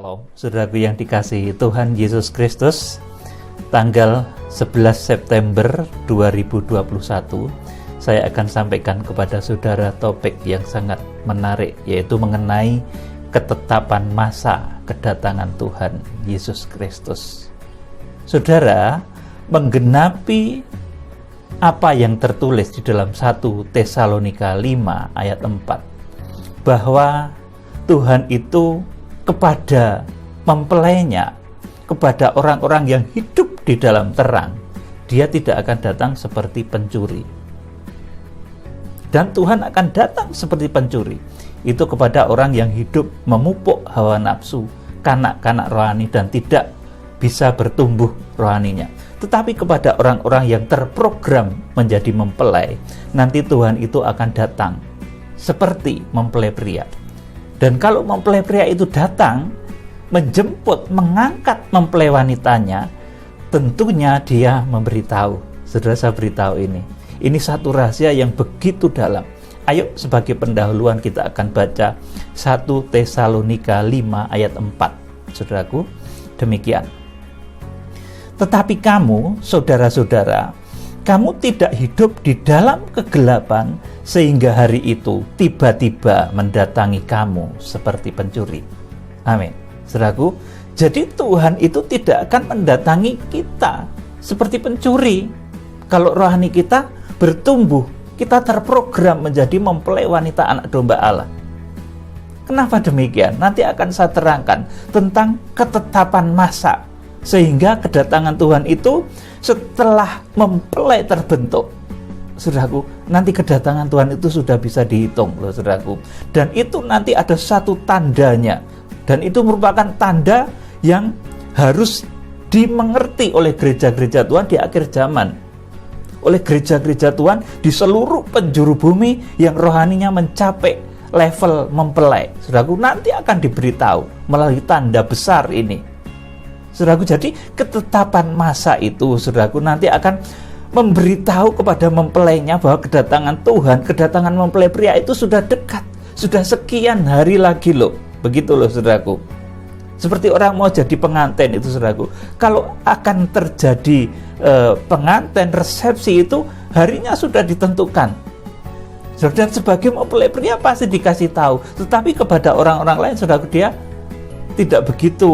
Shalom, saudaraku yang dikasihi Tuhan Yesus Kristus. Tanggal 11 September 2021, saya akan sampaikan kepada saudara topik yang sangat menarik, yaitu mengenai ketetapan masa kedatangan Tuhan Yesus Kristus. Saudara, menggenapi apa yang tertulis di dalam 1 Tesalonika 5 ayat 4, bahwa Tuhan itu kepada mempelainya, kepada orang-orang yang hidup di dalam terang, Dia tidak akan datang seperti pencuri. Dan Tuhan akan datang seperti pencuri, itu kepada orang yang hidup memupuk hawa nafsu, kanak-kanak rohani, dan tidak bisa bertumbuh rohaninya. Tetapi kepada orang-orang yang terprogram menjadi mempelai, nanti Tuhan itu akan datang seperti mempelai pria. Dan kalau mempelai pria itu datang, menjemput, mengangkat mempelai wanitanya, tentunya dia memberitahu. Saudara, saya beritahu ini satu rahasia yang begitu dalam. Ayo sebagai pendahuluan kita akan baca 1 Tesalonika 5 ayat 4. Saudaraku, demikian. Tetapi kamu, saudara-saudara, kamu tidak hidup di dalam kegelapan sehingga hari itu tiba-tiba mendatangi kamu seperti pencuri. Amin. Saudaraku, jadi Tuhan itu tidak akan mendatangi kita seperti pencuri. Kalau rohani kita bertumbuh, kita terprogram menjadi mempelai wanita anak domba Allah. Kenapa demikian? Nanti akan saya terangkan tentang ketetapan masa, sehingga kedatangan Tuhan itu setelah mempelai terbentuk. Saudaraku, nanti kedatangan Tuhan itu sudah bisa dihitung loh, saudaraku. Dan itu nanti ada satu tandanya. Dan itu merupakan tanda yang harus dimengerti oleh gereja-gereja Tuhan di akhir zaman. Oleh gereja-gereja Tuhan di seluruh penjuru bumi yang rohaninya mencapai level mempelai. Saudaraku, nanti akan diberitahu melalui tanda besar ini. Saudaraku, jadi ketetapan masa itu, saudaraku, nanti akan memberitahu kepada mempelainya bahwa kedatangan Tuhan, kedatangan mempelai pria itu sudah dekat, sudah sekian hari lagi loh. Begitu loh, saudaraku. Seperti orang mau jadi pengantin itu, saudaraku. Kalau akan terjadi pengantin, resepsi itu harinya sudah ditentukan. Dan sebagai mempelai pria pasti dikasih tahu. Tetapi kepada orang-orang lain, saudaraku, dia tidak begitu.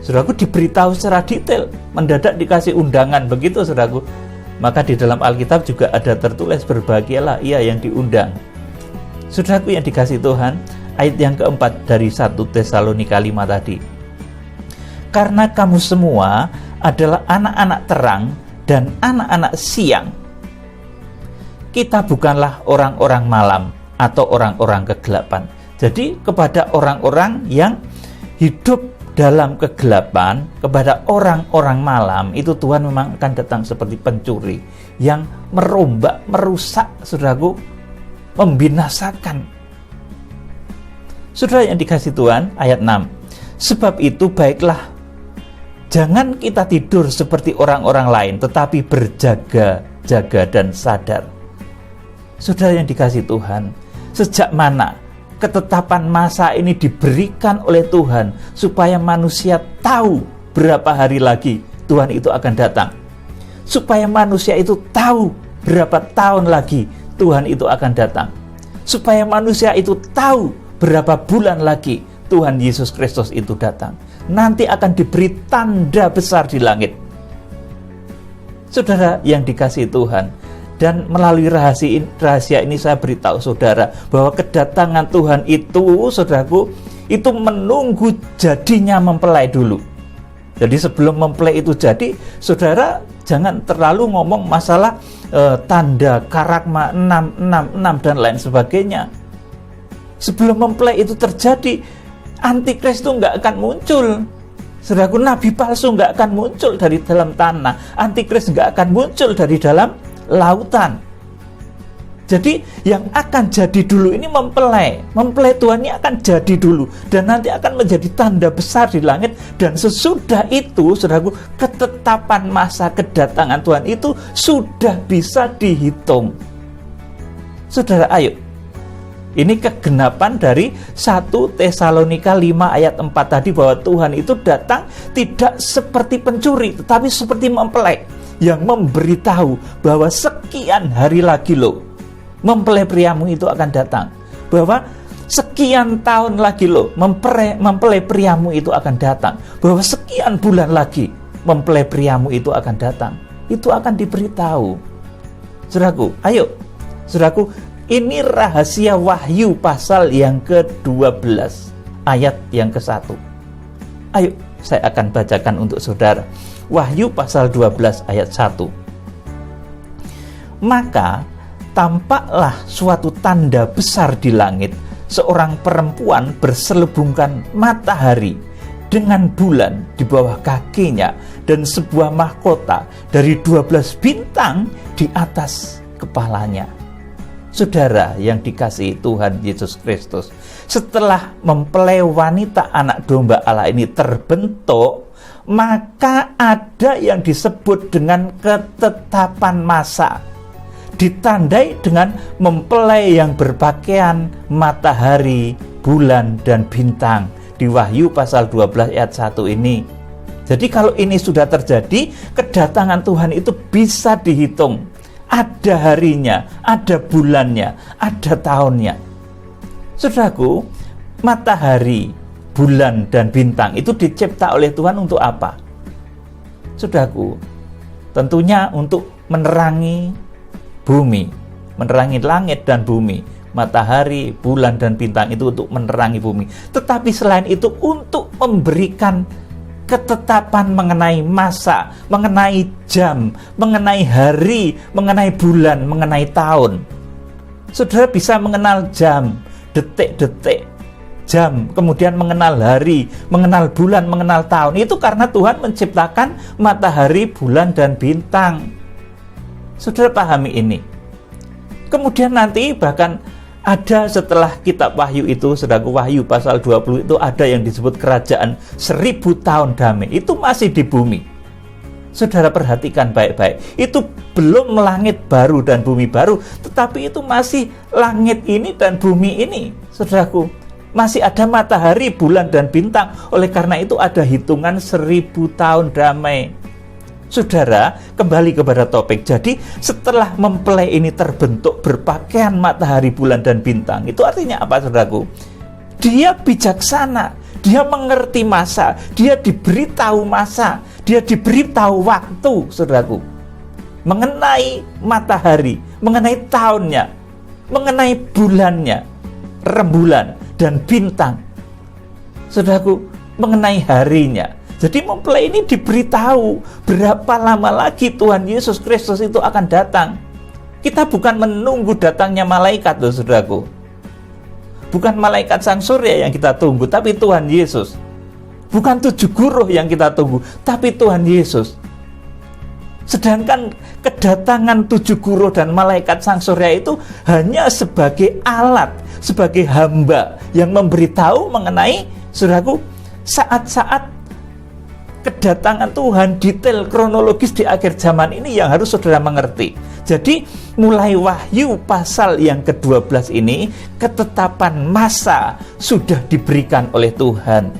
Saudaraku, diberitahu secara detail, mendadak dikasih undangan, begitu, saudaraku. Maka di dalam Alkitab juga ada tertulis, berbahagialah ia yang diundang. Saudaraku yang dikasih Tuhan, ayat yang keempat dari 1 Tesalonika 5 tadi. Karena kamu semua adalah anak-anak terang dan anak-anak siang. Kita bukanlah orang-orang malam atau orang-orang kegelapan. Jadi kepada orang-orang yang hidup dalam kegelapan, kepada orang-orang malam, itu Tuhan memang akan datang seperti pencuri yang merombak, merusak, saudaraku, membinasakan. Saudara yang dikasih Tuhan, ayat 6. Sebab itu baiklah, jangan kita tidur seperti orang-orang lain, tetapi berjaga-jaga dan sadar. Saudara yang dikasih Tuhan, sejak mana ketetapan masa ini diberikan oleh Tuhan supaya manusia tahu berapa hari lagi Tuhan itu akan datang, supaya manusia itu tahu berapa tahun lagi Tuhan itu akan datang, supaya manusia itu tahu berapa bulan lagi Tuhan Yesus Kristus itu datang. Nanti akan diberi tanda besar di langit. Saudara yang dikasihi Tuhan, dan melalui rahasia ini saya beritahu saudara bahwa kedatangan Tuhan itu, saudaraku, itu menunggu jadinya mempelai dulu. Jadi sebelum mempelai itu jadi, saudara jangan terlalu ngomong masalah tanda karagma 666 dan lain sebagainya. Sebelum mempelai itu terjadi, antikris itu nggak akan muncul. Saudaraku, nabi palsu nggak akan muncul dari dalam tanah. Antikris nggak akan muncul dari dalam lautan. Jadi yang akan jadi dulu ini mempelai Tuhan ini akan jadi dulu, dan nanti akan menjadi tanda besar di langit. Dan sesudah itu, saudaraku, ketetapan masa kedatangan Tuhan itu sudah bisa dihitung. Saudara, ayo Ini kegenapan dari 1 Tesalonika 5 ayat 4 tadi, bahwa Tuhan itu datang tidak seperti pencuri, tetapi seperti mempelai yang memberitahu bahwa sekian hari lagi loh mempelai priamu itu akan datang, bahwa sekian tahun lagi loh mempelai priamu itu akan datang, bahwa sekian bulan lagi mempelai priamu itu akan datang. Itu akan diberitahu. Saudaraku, ayo saudaraku, ini rahasia Wahyu pasal yang ke-12 ayat yang ke-1. Ayo saya akan bacakan untuk saudara. Wahyu pasal 12 ayat 1. Maka tampaklah suatu tanda besar di langit, seorang perempuan berselubungkan matahari dengan bulan di bawah kakinya, dan sebuah mahkota dari 12 bintang di atas kepalanya. Saudara yang dikasihi Tuhan Yesus Kristus, setelah mempelai wanita anak domba Allah ini terbentuk, maka ada yang disebut dengan ketetapan masa, ditandai dengan mempelai yang berpakaian matahari, bulan, dan bintang di Wahyu pasal 12 ayat 1 ini. Jadi kalau ini sudah terjadi, kedatangan Tuhan itu bisa dihitung. Ada harinya, ada bulannya, ada tahunnya. Saudaraku, matahari, bulan, dan bintang itu dicipta oleh Tuhan untuk apa? Saudaraku, tentunya untuk menerangi bumi, menerangi langit dan bumi. Matahari, bulan, dan bintang itu untuk menerangi bumi. Tetapi selain itu untuk memberikan ketetapan mengenai masa, mengenai jam, mengenai hari, mengenai bulan, mengenai tahun. Saudara bisa mengenal jam, detik-detik, jam, kemudian mengenal hari, mengenal bulan, mengenal tahun. Itu karena Tuhan menciptakan matahari, bulan, dan bintang. Saudara pahami ini. Kemudian nanti bahkan ada setelah kitab Wahyu itu, saudaraku, Wahyu pasal 20 itu ada yang disebut kerajaan 1000 tahun damai. Itu masih di bumi. Saudara perhatikan baik-baik. Itu belum langit baru dan bumi baru, tetapi itu masih langit ini dan bumi ini. Saudaraku, masih ada matahari, bulan, dan bintang. Oleh karena itu ada hitungan 1000 tahun damai. Saudara, kembali kepada topik. Jadi setelah mempelai ini terbentuk berpakaian matahari, bulan, dan bintang, itu artinya apa, saudaraku? Dia bijaksana, dia mengerti masa, dia diberitahu masa, dia diberitahu waktu, saudaraku, mengenai matahari, mengenai tahunnya, mengenai bulannya, rembulan, dan bintang. Saudaraku, mengenai harinya. Jadi mempelai ini diberitahu berapa lama lagi Tuhan Yesus Kristus itu akan datang. Kita bukan menunggu datangnya malaikat, loh, saudaraku. Bukan malaikat sang surya yang kita tunggu, tapi Tuhan Yesus. Bukan 7 guru yang kita tunggu, tapi Tuhan Yesus. Sedangkan kedatangan 7 guru dan malaikat sang surya itu hanya sebagai alat, sebagai hamba yang memberitahu mengenai, saudaraku, saat-saat kedatangan Tuhan, detail kronologis di akhir zaman ini yang harus saudara mengerti. Jadi mulai Wahyu pasal yang ke-12 ini, ketetapan masa sudah diberikan oleh Tuhan.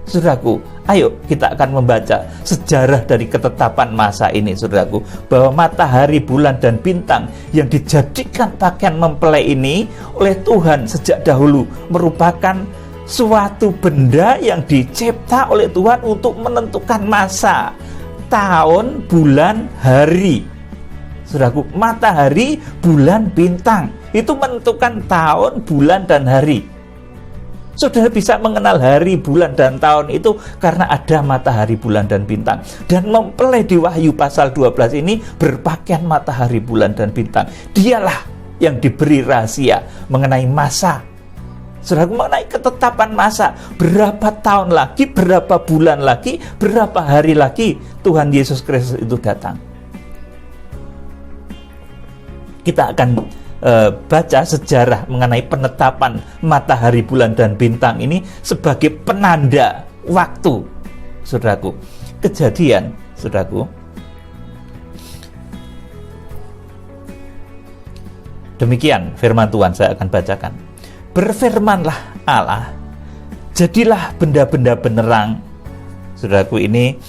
Saudaraku, ayo kita akan membaca sejarah dari ketetapan masa ini, saudaraku, bahwa matahari, bulan, dan bintang yang dijadikan pakaian mempelai ini oleh Tuhan sejak dahulu merupakan suatu benda yang dicipta oleh Tuhan untuk menentukan masa, tahun, bulan, hari. Saudaraku, matahari, bulan, bintang itu menentukan tahun, bulan, dan hari. Saudara bisa mengenal hari, bulan, dan tahun itu karena ada matahari, bulan, dan bintang. Dan mempelai di Wahyu pasal 12 ini berpakaian matahari, bulan, dan bintang. Dialah yang diberi rahasia mengenai masa. Saudara, mengenai ketetapan masa, berapa tahun lagi, berapa bulan lagi, berapa hari lagi Tuhan Yesus Kristus itu datang. Kita akan baca sejarah mengenai penetapan matahari, bulan, dan bintang ini sebagai penanda waktu, saudaraku. Kejadian, saudaraku. Demikian firman Tuhan, saya akan bacakan. berfirmanlah Allah, jadilah benda-benda penerang. Saudaraku, ini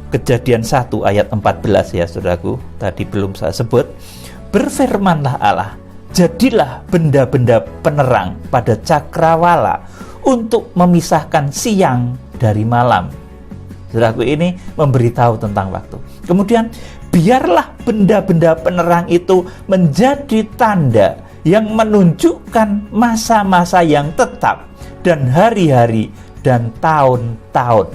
Kejadian 1 ayat 14 ya saudaraku, tadi belum saya sebut. Berfirmanlah Allah, jadilah benda-benda penerang pada cakrawala untuk memisahkan siang dari malam. Saudaraku, ini memberitahu tentang waktu. Kemudian, biarlah benda-benda penerang itu menjadi tanda yang menunjukkan masa-masa yang tetap dan hari-hari dan tahun-tahun.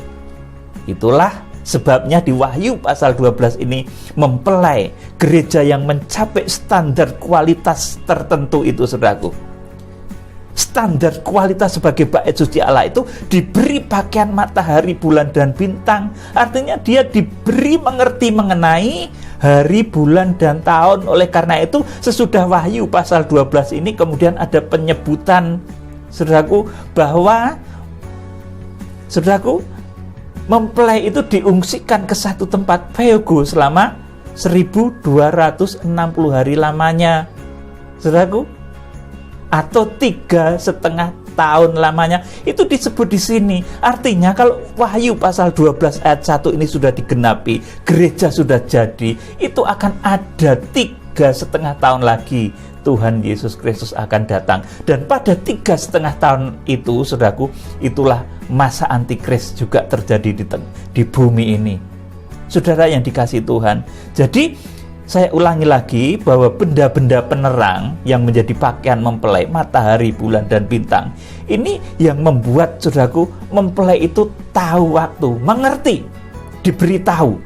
Itulah sebabnya di Wahyu pasal 12 ini mempelai gereja yang mencapai standar kualitas tertentu itu, saudaraku. Standar kualitas sebagai bait suci Allah itu diberi pakaian matahari, bulan, dan bintang. Artinya dia diberi mengerti mengenai hari, bulan, dan tahun. Oleh karena itu, sesudah Wahyu pasal 12 ini kemudian ada penyebutan, saudaraku, bahwa saudaraku, mempelai itu diungsikan ke satu tempat Phaego selama 1260 hari lamanya, saudaraku, atau 3,5 tahun lamanya. Itu disebut di sini. Artinya kalau Wahyu pasal 12 ayat 1 ini sudah digenapi, gereja sudah jadi, itu akan ada 3,5 tahun lagi Tuhan Yesus Kristus akan datang. Dan pada 3,5 tahun itu, saudaraku, itulah masa antikris juga terjadi di bumi ini. Saudara yang dikasihi Tuhan, jadi saya ulangi lagi bahwa benda-benda penerang yang menjadi pakaian mempelai, matahari, bulan, dan bintang, ini yang membuat, saudaraku, mempelai itu tahu waktu, mengerti, diberitahu.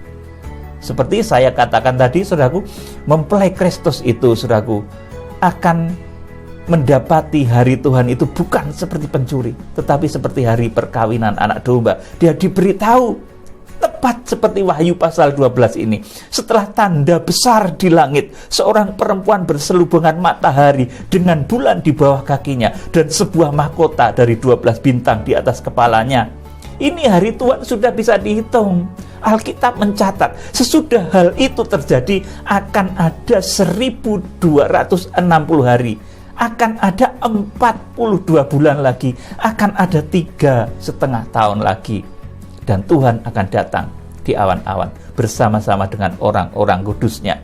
Seperti saya katakan tadi, saudaraku, mempelai Kristus itu, saudaraku, akan mendapati hari Tuhan itu bukan seperti pencuri, tetapi seperti hari perkawinan anak domba. Dia diberitahu tepat seperti Wahyu pasal 12 ini. Setelah tanda besar di langit, seorang perempuan berselubungan matahari dengan bulan di bawah kakinya dan sebuah mahkota dari 12 bintang di atas kepalanya. Ini hari Tuhan sudah bisa dihitung. Alkitab mencatat sesudah hal itu terjadi akan ada 1260 hari, akan ada 42 bulan lagi, akan ada 3,5 tahun lagi, dan Tuhan akan datang di awan-awan bersama-sama dengan orang-orang kudusnya.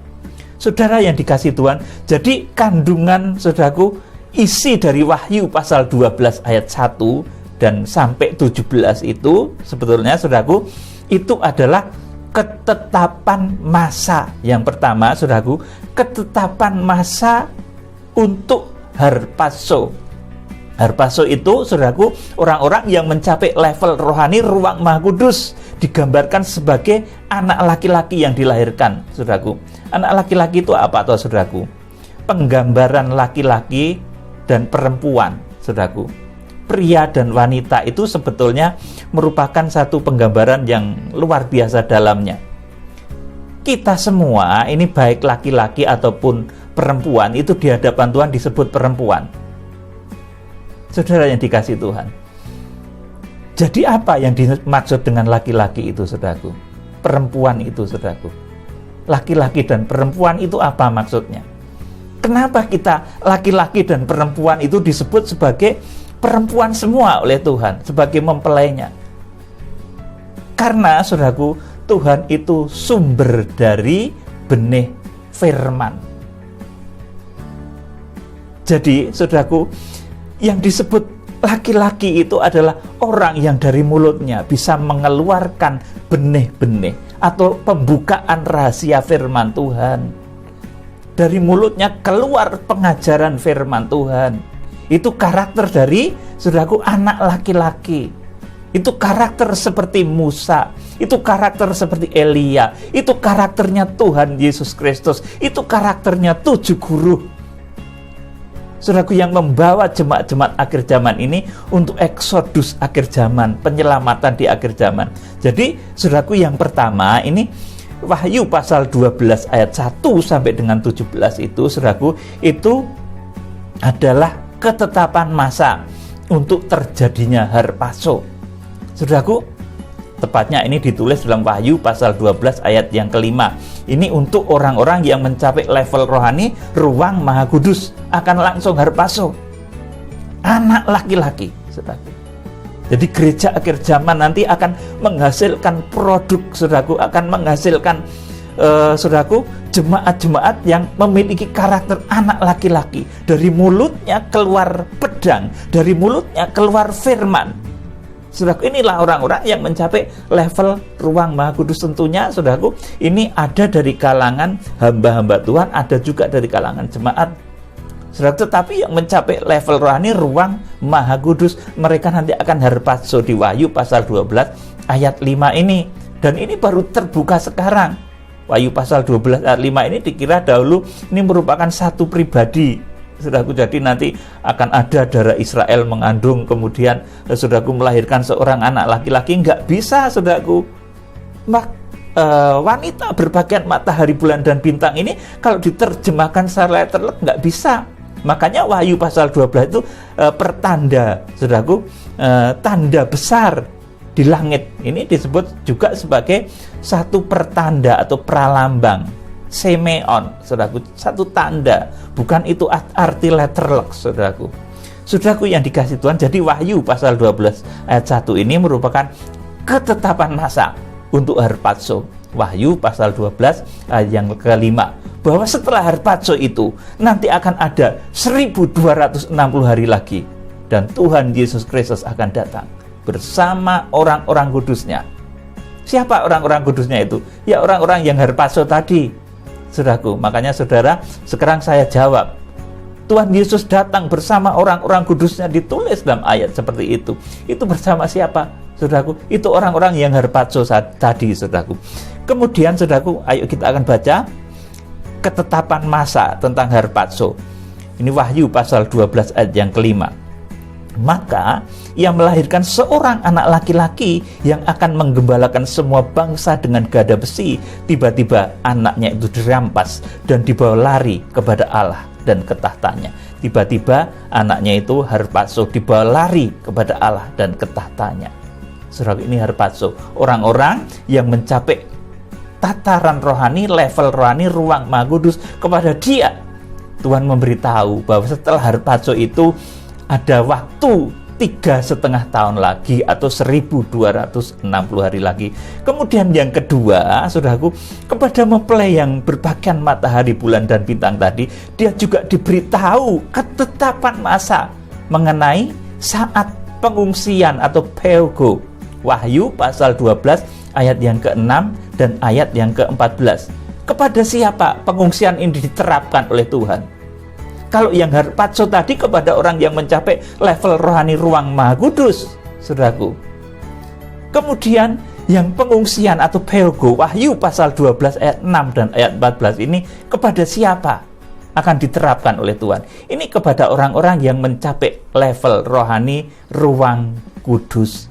Saudara yang dikasihi Tuhan, jadi kandungan, saudaraku, isi dari Wahyu pasal 12 ayat 1 dan sampai 17 itu sebetulnya, saudaraku, itu adalah ketetapan masa. Yang pertama, saudaraku, ketetapan masa untuk harpazo. Harpazo itu, saudaraku, orang-orang yang mencapai level rohani ruang Maha Kudus, digambarkan sebagai anak laki-laki yang dilahirkan, saudaraku. Anak laki-laki itu apa, toh, saudaraku? Penggambaran laki-laki dan perempuan, saudaraku. Pria dan wanita itu sebetulnya merupakan satu penggambaran yang luar biasa dalamnya. Kita semua ini, baik laki-laki ataupun perempuan, itu di hadapan Tuhan disebut perempuan. Saudara yang dikasihi Tuhan, jadi apa yang dimaksud dengan laki-laki itu, saudaraku? Perempuan itu, saudaraku. Laki-laki dan perempuan itu apa maksudnya? Kenapa kita laki-laki dan perempuan itu disebut sebagai perempuan semua oleh Tuhan sebagai mempelainya? Karena, saudaraku, Tuhan itu sumber dari benih firman. Jadi, saudaraku, yang disebut laki-laki itu adalah orang yang dari mulutnya bisa mengeluarkan benih-benih atau pembukaan rahasia firman Tuhan. Dari mulutnya keluar pengajaran firman Tuhan. Itu karakter dari, saudaraku, anak laki-laki. Itu karakter seperti Musa. Itu karakter seperti Elia. Itu karakternya Tuhan Yesus Kristus. Itu karakternya 7 guru, saudaraku, yang membawa jemaat-jemaat akhir zaman ini untuk eksodus akhir zaman, penyelamatan di akhir zaman. Jadi, saudaraku, yang pertama ini Wahyu pasal 12 ayat 1 sampai dengan 17 itu, saudaraku, itu adalah ketetapan masa untuk terjadinya harpazo. Saudaraku, Tepatnya ini ditulis dalam Wahyu pasal 12 ayat yang kelima. Ini untuk orang-orang yang mencapai level rohani ruang Maha Kudus, akan langsung harpazo. Anak laki-laki, saudaraku. Jadi gereja akhir zaman nanti akan menghasilkan produk, saudaraku, akan menghasilkan saudaraku, jemaat-jemaat yang memiliki karakter anak laki-laki. Dari mulutnya keluar pedang, dari mulutnya keluar firman. Saudaraku, inilah orang-orang yang mencapai level ruang Maha Kudus. Tentunya, saudaraku, ini ada dari kalangan hamba-hamba Tuhan, ada juga dari kalangan jemaat. Saudaraku, tetapi yang mencapai level rohani ruang Maha Kudus, mereka nanti akan harpazo di Wahyu pasal 12 ayat 5 ini. Dan ini baru terbuka sekarang. Wahyu pasal 12 ayat 5 ini dikira dahulu ini merupakan satu pribadi. Saudaraku, jadi nanti akan ada darah Israel mengandung, kemudian saudaraku melahirkan seorang anak laki-laki. Nggak bisa, saudaraku. Wanita berpakaian matahari, bulan, dan bintang ini kalau diterjemahkan secara letterlek nggak bisa. Makanya Wahyu pasal 12 itu pertanda, saudaraku, tanda besar di langit. Ini disebut juga sebagai satu pertanda atau pralambang. Semeon, saudaraku, satu tanda, bukan itu arti letterlek, saudaraku. Saudaraku yang dikasih Tuhan, jadi Wahyu pasal 12 ayat 1 ini merupakan ketetapan masa untuk harpazo. Wahyu pasal 12 ayat yang kelima, bahwa setelah harpazo itu nanti akan ada 1260 hari lagi, dan Tuhan Yesus Kristus akan datang bersama orang-orang kudusnya. Siapa orang-orang kudusnya itu? Ya, orang-orang yang harpazo tadi, saudaraku. Makanya saudara, sekarang saya jawab, Tuhan Yesus datang bersama orang-orang kudusnya, ditulis dalam ayat seperti itu. Itu bersama siapa, saudaraku? Itu orang-orang yang harpazo tadi, saudaraku. Kemudian, saudaraku, ayo kita akan baca ketetapan masa tentang harpazo. Ini Wahyu pasal 12 ayat yang kelima. Maka ia melahirkan seorang anak laki-laki yang akan menggembalakan semua bangsa dengan gada besi. Tiba-tiba anaknya itu dirampas dan dibawa lari kepada Allah dan ke tahtanya. Tiba-tiba anaknya itu harpazo, dibawa lari kepada Allah dan ke tahtanya. Saudara, ini harpazo, orang-orang yang mencapai tataran rohani, level rohani, ruang Maha Kudus. Kepada dia Tuhan memberitahu bahwa setelah harpazo itu ada waktu 3,5 tahun lagi atau 1260 hari lagi. Kemudian yang kedua, saudaraku, kepada mempelai yang berpakaian matahari, bulan, dan bintang tadi, dia juga diberitahu ketetapan masa mengenai saat pengungsian atau peogo. Wahyu pasal 12 ayat yang ke-6 dan ayat yang ke-14. Kepada siapa pengungsian ini diterapkan oleh Tuhan? Kalau yang harpazo tadi kepada orang yang mencapai level rohani ruang Maha Kudus, saudaraku. Kemudian yang pengungsian atau peogo, Wahyu pasal 12 ayat 6 dan ayat 14 ini kepada siapa akan diterapkan oleh Tuhan? Ini kepada orang-orang yang mencapai level rohani ruang kudus.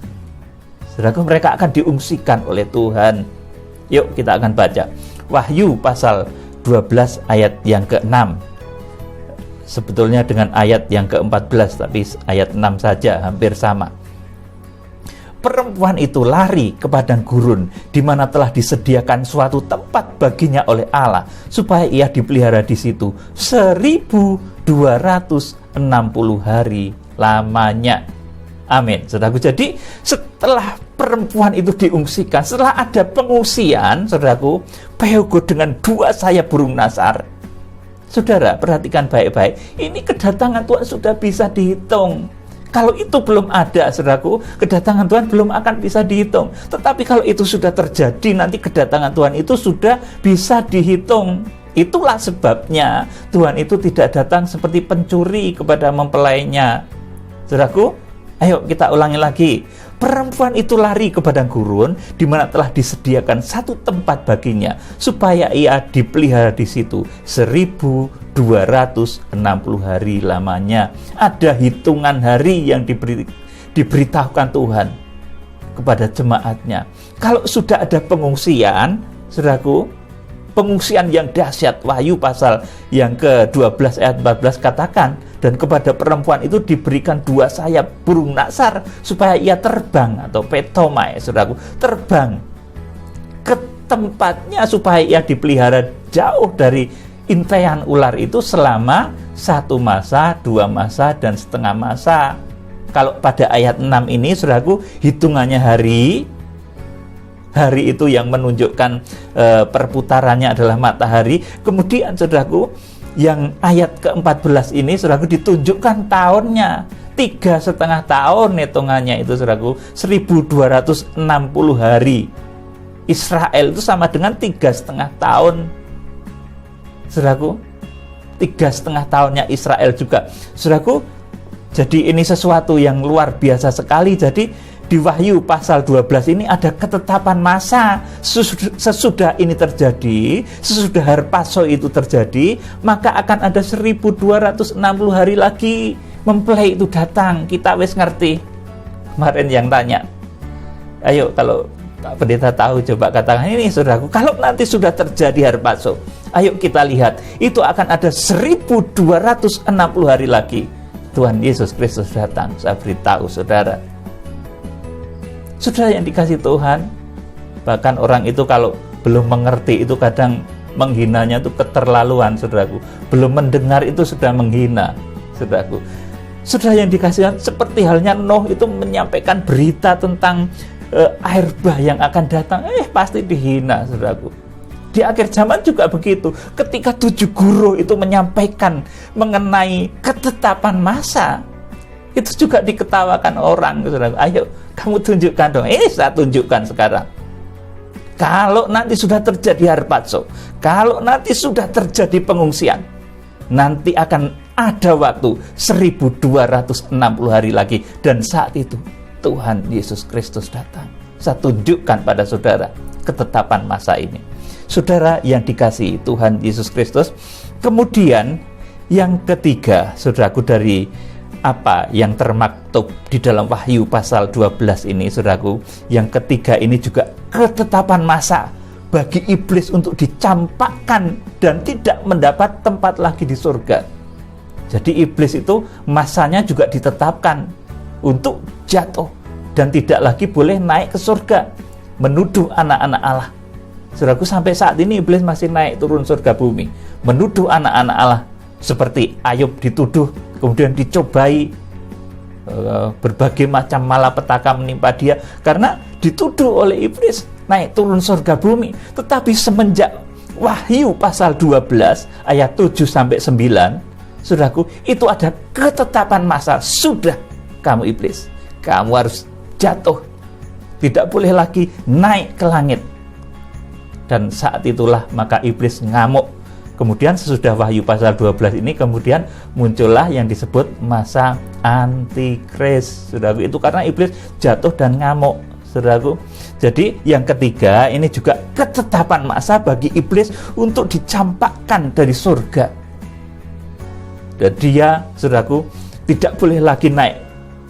Saudaraku, mereka akan diungsikan oleh Tuhan. Yuk kita akan baca Wahyu pasal 12 ayat yang ke-6. Sebetulnya dengan ayat yang ke-14, tapi ayat 6 saja hampir sama. Perempuan itu lari ke padang gurun, di mana telah disediakan suatu tempat baginya oleh Allah, supaya ia dipelihara di situ 1260 hari lamanya. Amin, saudaraku. Jadi setelah perempuan itu diungsikan, setelah ada pengungsian, saudaraku, peogo dengan 2 sayap burung nasar. Saudara, perhatikan baik-baik. Ini kedatangan Tuhan sudah bisa dihitung. Kalau itu belum ada, saudaraku, kedatangan Tuhan belum akan bisa dihitung. Tetapi kalau itu sudah terjadi, nanti kedatangan Tuhan itu sudah bisa dihitung. Itulah sebabnya Tuhan itu tidak datang seperti pencuri kepada mempelainya. Saudaraku, ayo kita ulangi lagi. Perempuan itu lari ke padang gurun, di mana telah disediakan satu tempat baginya, supaya ia dipelihara di situ 1260 hari lamanya. Ada hitungan hari yang diberitahukan Tuhan kepada jemaatnya. Kalau sudah ada pengungsian, saudaraku, pengungsian yang dahsyat. Wahyu pasal yang ke-12 ayat 14 katakan, dan kepada perempuan itu diberikan 2 sayap burung naksar supaya ia terbang, atau petomai, saudaraku, terbang ke tempatnya supaya ia dipelihara jauh dari intaian ular itu selama 1 masa, 2 masa, dan setengah masa. Kalau pada ayat 6 ini, saudaraku, hitungannya hari itu yang menunjukkan perputarannya adalah matahari. Kemudian, saudaraku, yang ayat ke-14 ini, saudaraku, ditunjukkan tahunnya. 3,5 tahun hitungannya itu, saudaraku, 1260 hari. Israel itu sama dengan 3,5 tahun, saudaraku. 3,5 tahunnya Israel juga, saudaraku. Jadi ini sesuatu yang luar biasa sekali. Jadi di Wahyu pasal 12 ini ada ketetapan masa. Sesudah ini terjadi, sesudah harpazo itu terjadi, maka akan ada 1260 hari lagi mempelai itu datang. Kita wis ngerti. Kemarin yang tanya, ayo kalau Pak Pendeta tahu, coba katakan ini, saudaraku, kalau nanti sudah terjadi harpazo, ayo kita lihat, itu akan ada 1260 hari lagi Tuhan Yesus Kristus datang. Saya beritahu saudara yang dikasih Tuhan, bahkan orang itu kalau belum mengerti itu kadang menghinanya itu keterlaluan, saudaraku. Belum mendengar itu sudah menghina, saudaraku. Saudara yang dikasih Tuhan, seperti halnya Nuh itu menyampaikan berita tentang air bah yang akan datang, pasti dihina, saudaraku. Di akhir zaman juga begitu. Ketika 7 guru itu menyampaikan mengenai ketetapan masa, itu juga diketawakan orang, saudaraku. Ayo, kamu tunjukkan dong. Ini saya tunjukkan sekarang. Kalau nanti sudah terjadi harpazo, kalau nanti sudah terjadi pengungsian, nanti akan ada waktu 1260 hari lagi, dan saat itu Tuhan Yesus Kristus datang. Saya tunjukkan pada saudara ketetapan masa ini. Saudara yang dikasihi Tuhan Yesus Kristus. Kemudian yang ketiga, saudaraku, dari apa yang termaktub di dalam Wahyu pasal 12 ini, saudaraku, yang ketiga ini juga ketetapan masa bagi iblis untuk dicampakkan dan tidak mendapat tempat lagi di surga. Jadi iblis itu masanya juga ditetapkan untuk jatuh dan tidak lagi boleh naik ke surga, menuduh anak-anak Allah. Saudaraku, sampai saat ini iblis masih naik turun surga bumi, menuduh anak-anak Allah, seperti Ayub dituduh, kemudian dicobai, berbagai macam malapetaka menimpa dia karena dituduh oleh iblis naik turun surga bumi. Tetapi semenjak Wahyu pasal 12 ayat 7 sampai 9, saudaraku, itu ada ketetapan masa. Sudah, kamu iblis, kamu harus jatuh, tidak boleh lagi naik ke langit. Dan saat itulah maka iblis ngamuk. Kemudian sesudah Wahyu pasal 12 ini, kemudian muncullah yang disebut masa antikris, saudaraku. Itu karena iblis jatuh dan ngamuk, saudaraku. Jadi yang ketiga ini juga ketetapan masa bagi iblis untuk dicampakkan dari surga. Dan dia, saudaraku, tidak boleh lagi naik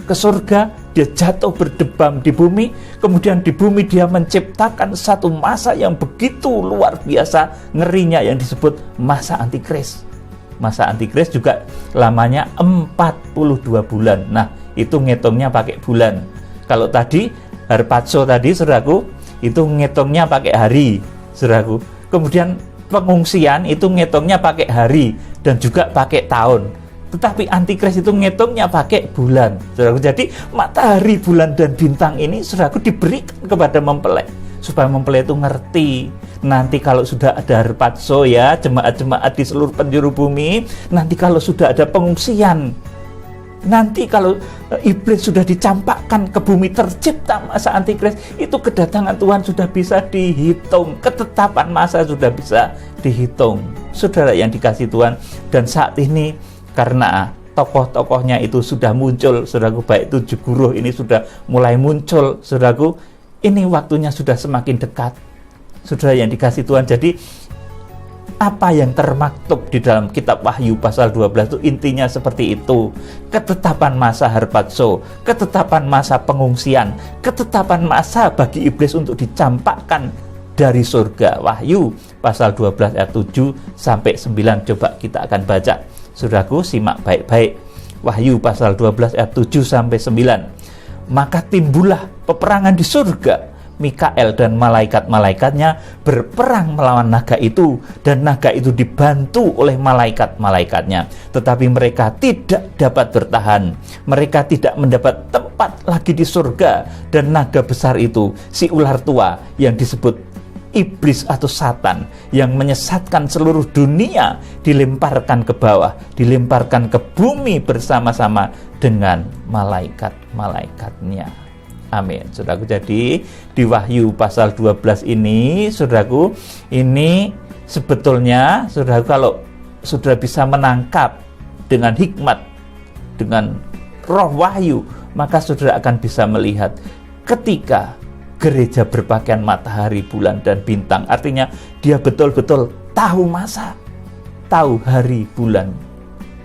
ke surga, dia jatuh berdebam di bumi. Kemudian di bumi dia menciptakan satu masa yang begitu luar biasa ngerinya yang disebut masa antikris. Masa antikris juga lamanya 42 bulan. Nah, itu ngitungnya pakai bulan. Kalau tadi harpazo tadi, saudaraku, itu ngitungnya pakai hari, saudaraku. Kemudian pengungsian itu ngitungnya pakai hari dan juga pakai tahun. Tetapi antikris itu ngitungnya pakai bulan, saudaraku. Jadi matahari, bulan, dan bintang ini, saudaraku, diberikan kepada mempelai supaya mempelai itu ngerti. Nanti kalau sudah ada harpazo, ya, jemaat-jemaat di seluruh penjuru bumi, nanti kalau sudah ada pengungsian, nanti kalau iblis sudah dicampakkan ke bumi, tercipta masa antikris, itu kedatangan Tuhan sudah bisa dihitung, ketetapan masa sudah bisa dihitung, saudara yang dikasih Tuhan. Dan saat ini karena tokoh-tokohnya itu sudah muncul, saudaraku, baik 7 guru ini sudah mulai muncul, saudaraku, ini waktunya sudah semakin dekat, saudara yang dikasih Tuhan. Jadi apa yang termaktub di dalam kitab Wahyu pasal 12 itu intinya seperti itu. Ketetapan masa harpazo, ketetapan masa pengungsian, ketetapan masa bagi iblis untuk dicampakkan dari surga. Wahyu pasal 12 ayat 7 sampai 9. Coba kita akan baca. Saudaraku, simak baik-baik. Wahyu pasal 12 ayat 7 sampai 9. Maka timbullah peperangan di surga. Mikael dan malaikat-malaikatnya berperang melawan naga itu, dan naga itu dibantu oleh malaikat-malaikatnya, tetapi mereka tidak dapat bertahan. Mereka tidak mendapat tempat lagi di surga, dan naga besar itu, si ular tua yang disebut iblis atau Satan, yang menyesatkan seluruh dunia, dilemparkan ke bawah, dilemparkan ke bumi bersama-sama dengan malaikat-malaikatnya. Amin. Saudaraku, jadi di Wahyu pasal 12 ini, saudaraku, ini sebetulnya, saudaraku, kalau saudara bisa menangkap dengan hikmat, dengan roh wahyu, maka saudara akan bisa melihat ketika gereja berpakaian matahari, bulan, dan bintang. Artinya dia betul-betul tahu masa, tahu hari, bulan,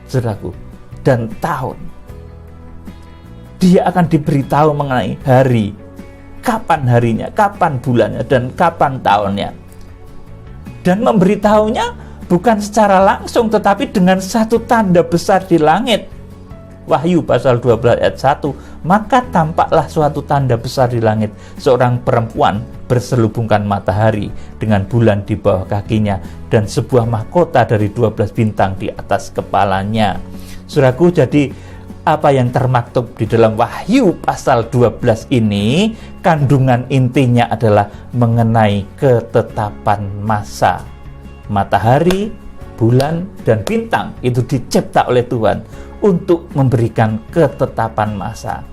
saudaraku, dan tahun. Dia akan diberitahu mengenai hari, kapan harinya, kapan bulannya, dan kapan tahunnya. Dan memberitahunya bukan secara langsung, tetapi dengan satu tanda besar di langit. Wahyu pasal 12 ayat 1. Maka tampaklah suatu tanda besar di langit, seorang perempuan berselubungkan matahari dengan bulan di bawah kakinya, dan sebuah mahkota dari 12 bintang di atas kepalanya. Saudaraku, jadi apa yang termaktub di dalam Wahyu pasal 12 ini, kandungan intinya adalah mengenai ketetapan masa. Matahari, bulan, dan bintang itu dicipta oleh Tuhan untuk memberikan ketetapan masa.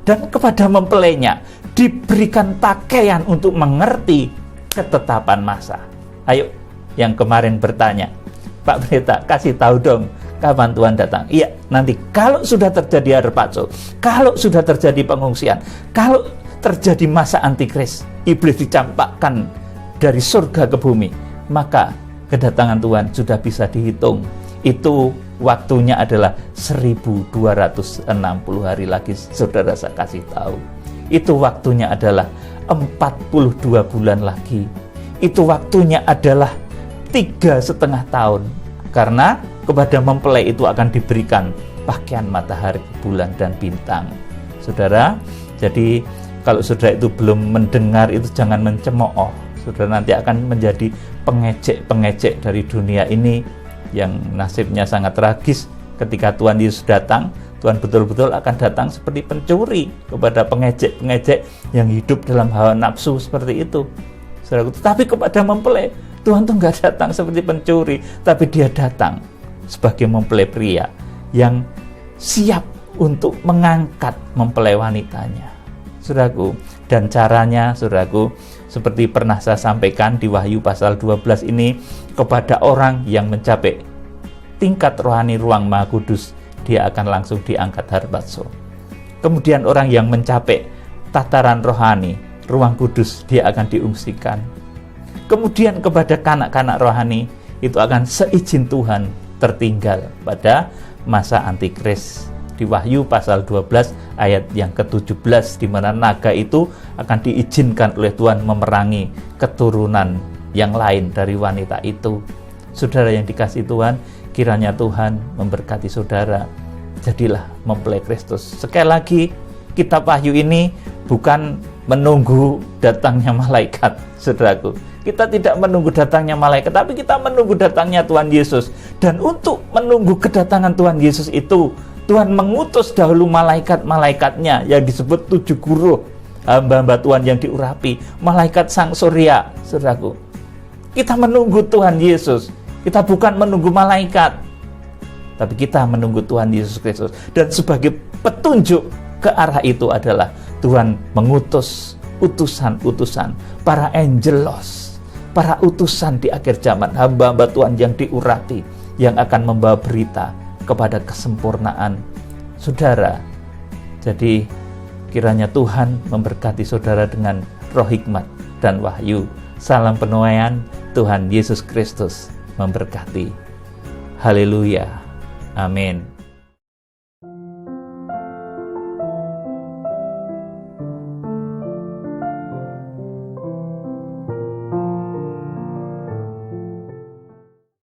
Dan kepada mempelainya diberikan pakaian untuk mengerti ketetapan masa. Ayo, yang kemarin bertanya, Pak Pendeta, kasih tahu dong, kapan Tuhan datang? Iya, nanti kalau sudah terjadi harpazo, kalau sudah terjadi pengungsian, kalau terjadi masa antikris, iblis dicampakkan dari surga ke bumi, maka kedatangan Tuhan sudah bisa dihitung. Itu waktunya adalah 1260 hari lagi, saudara, saya kasih tahu. Itu waktunya adalah 42 bulan lagi. Itu waktunya adalah 3,5 tahun. Karena kepada mempelai itu akan diberikan pakaian matahari, bulan, dan bintang. Saudara, jadi kalau saudara itu belum mendengar itu, jangan mencemooh. Saudara nanti akan menjadi pengejek-pengejek dari dunia ini yang nasibnya sangat tragis. Ketika Tuhan Yesus datang, Tuhan betul-betul akan datang seperti pencuri kepada pengejek-pengejek yang hidup dalam hawa nafsu seperti itu. Saudara, tetapi kepada mempelai, Tuhan tuh nggak datang seperti pencuri, tapi dia datang sebagai mempelai pria yang siap untuk mengangkat mempelai wanitanya. Saudaraku, dan caranya, saudaraku, seperti pernah saya sampaikan di Wahyu pasal 12 ini, kepada orang yang mencapai tingkat rohani ruang Maha Kudus, dia akan langsung diangkat harpazo. Kemudian orang yang mencapai tataran rohani ruang kudus, dia akan diungsikan. Kemudian kepada kanak-kanak rohani, itu akan seizin Tuhan tertinggal pada masa antikris. Di Wahyu pasal 12 ayat yang ke-17, di mana naga itu akan diizinkan oleh Tuhan memerangi keturunan yang lain dari wanita itu. Saudara yang dikasihi Tuhan, kiranya Tuhan memberkati saudara. Jadilah mempelai Kristus. Sekali lagi, kitab Wahyu ini bukan menunggu datangnya malaikat, saudaraku. Kita tidak menunggu datangnya malaikat, tapi kita menunggu datangnya Tuhan Yesus. Dan untuk menunggu kedatangan Tuhan Yesus itu, Tuhan mengutus dahulu malaikat-malaikatnya yang disebut 7 guru, hamba-hamba Tuhan yang diurapi, malaikat sang surya, saudaraku. Kita menunggu Tuhan Yesus. Kita bukan menunggu malaikat, tapi kita menunggu Tuhan Yesus Kristus. Dan sebagai petunjuk ke arah itu adalah Tuhan mengutus utusan-utusan, para angelos, para utusan di akhir zaman, hamba-hamba Tuhan yang diurapi, yang akan membawa berita kepada kesempurnaan saudara. Jadi kiranya Tuhan memberkati saudara dengan roh hikmat dan wahyu. Salam penuaian, Tuhan Yesus Kristus memberkati. Haleluya. Amin.